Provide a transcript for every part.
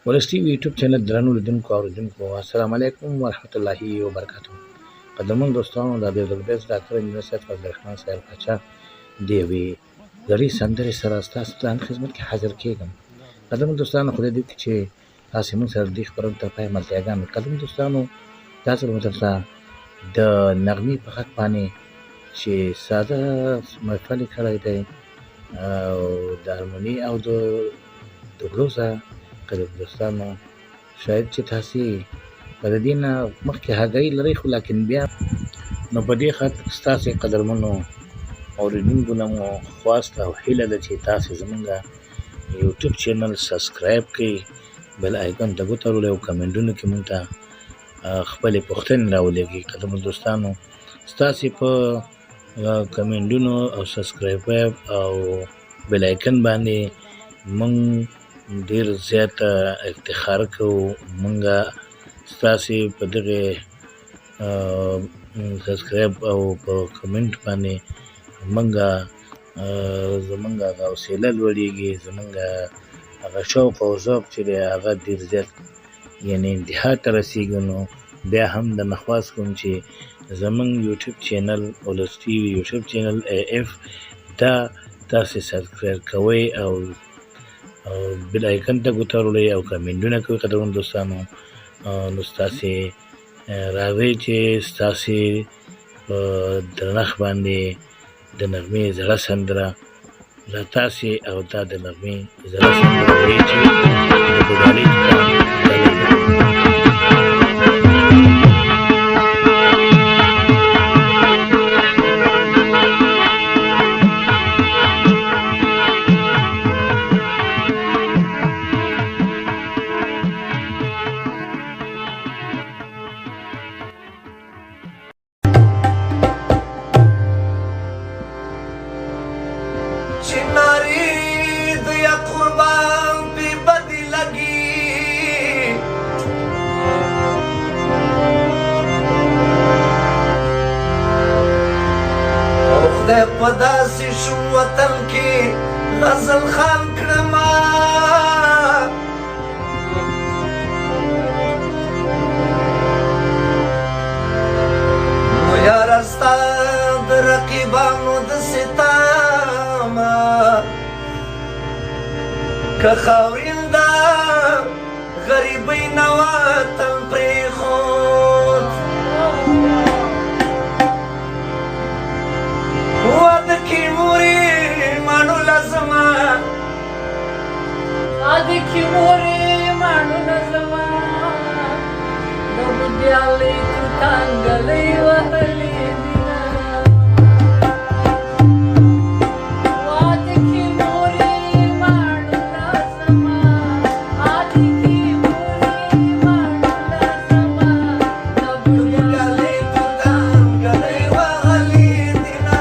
ولس ټي وي یوټیوب چینل درنو لیدونکو او اوریدونکو السلام علیکم ورحمت الله وبرکاته. قدرمن دوستانو، د ابي زبردست ډاکټر انجینر سید فضل الرحمن صاحب پاچا د یوې زړې سندرې سره ستاسو د خدمت کې حاضر کېږم. قدرمن دوستانو، خدای دې وکړي چې تاسې موږ سره دې خپرونې تر پایه ملتیاګان وکړي. قدرمن دوستانو، دا ځل مو درته د نغمې په غږ باندې چې ساده محفل یې کړی دی او د هارموني او د بلوزه. قدرمن دوستانو، شاید چې تاسې په د دې نه مخکې هګۍ لرئ، خو لیکن بیا نو په دې خاطر ستاسې قدرمنو اورېدونکو نه مو خواست او هیله ده چې تاسې زموږ یوټیوب چینل سبسکرایب کړئ، بل آیکن ته وتړئ او کمنټونو کې مونږ ته خپلې پوښتنې راولېږئ. قدرمن دوستانو، ستاسې په کمنټونو او سبسکرایب او بل آیکن باندې مونږ ډېر زیات افتخار کوو. مونږه ستاسې په دغې سبسکرایب او په کمنټ باندې مونږه زمونږ هغه حوصله لوړېږي، زمونږ هغه شوق او ذوق چې دی هغه ډېر زیات یعنې انتها ته رسېږي. نو بیا هم درنه خواست کوم چې زمونږ یوټیوب چینل ولس ټي وي یوټیوب چینل AF دا تاسې سبسکرایب کوئ او بل آیکن ته وتړئ او کمنټونه کوئ. قدرمن دوستانو، نو ستاسې راځئ چې ستاسې په درنښت باندې د نغمې زړه سندره دا تاسې او دا د نغمې زړه سندره وایي چې د بوډالۍ دوکان ډالۍ ده. په داسې شو وطن کې غزل خان کړما، نو یاره ستا د رقیبانو د ستامه که خاورین دا غریبۍ نه وطن پرېښود. واده کې مورې ماڼو لازمه، واده کې مورې ماڼو لازمه، د بوډیالۍ توتانګلۍ وهلې دینه. واده کې مورې ماڼو لازمه، واده کې مورې ماڼو لازمه، د بوډیالۍ توتانګلۍ وهلې دینه.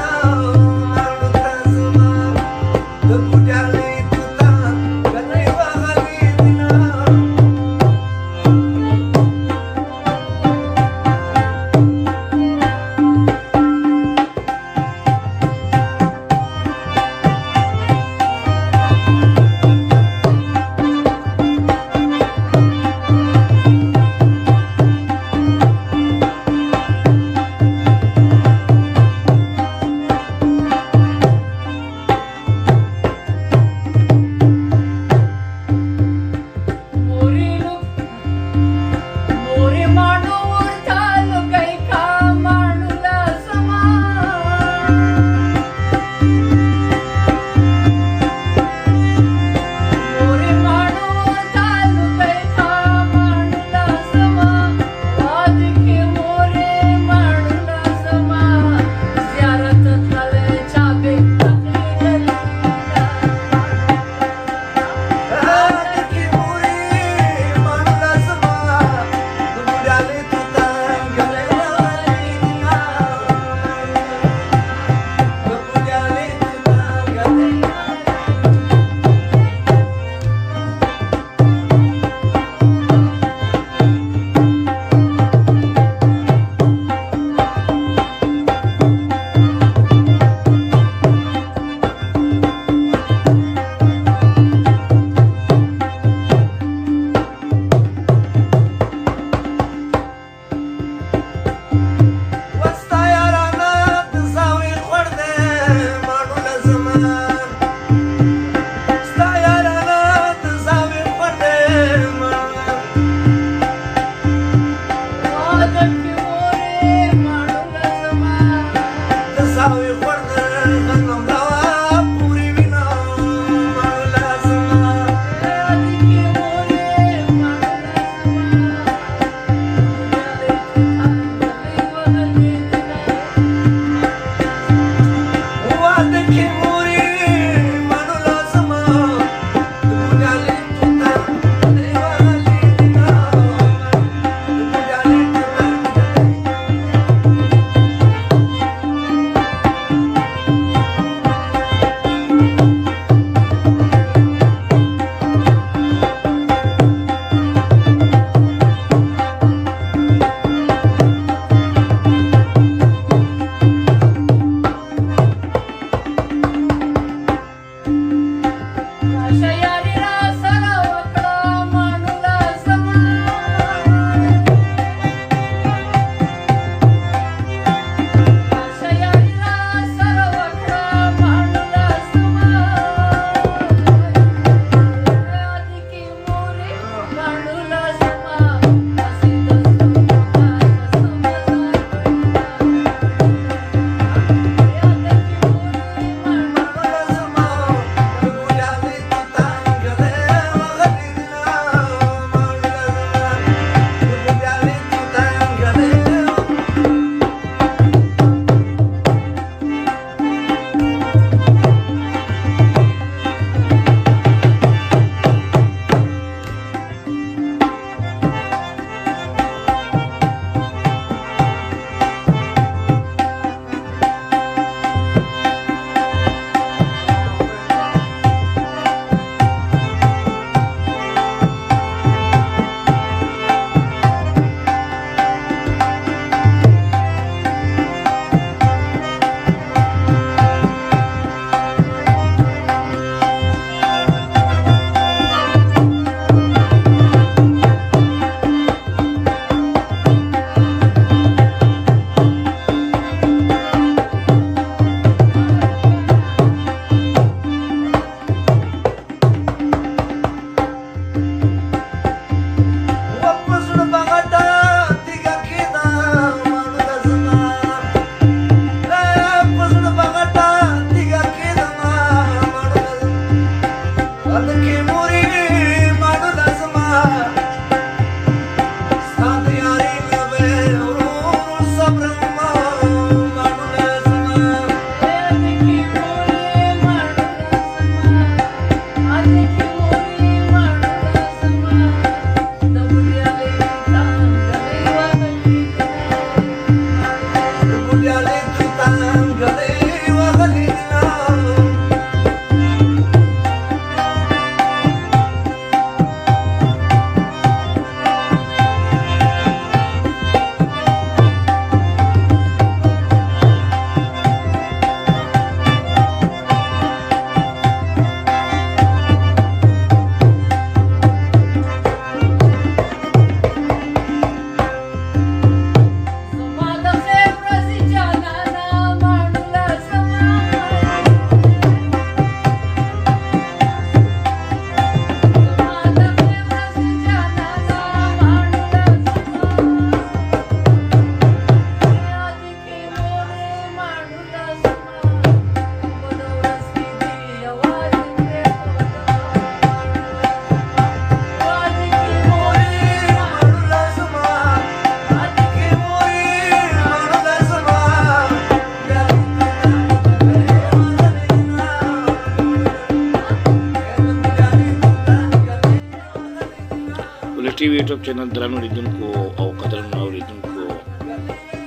یوټیوب چینل درنو لیدونکو او قدرمنو اورېدونکو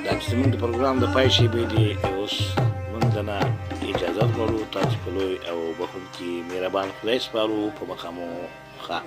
دا چې زموږ د پروګرام د پای شېبې دي اوس موږ دنه اجازه غواړو تاسو په لوی او بخښونکي مهربان خدای سپارو په مخامو ښه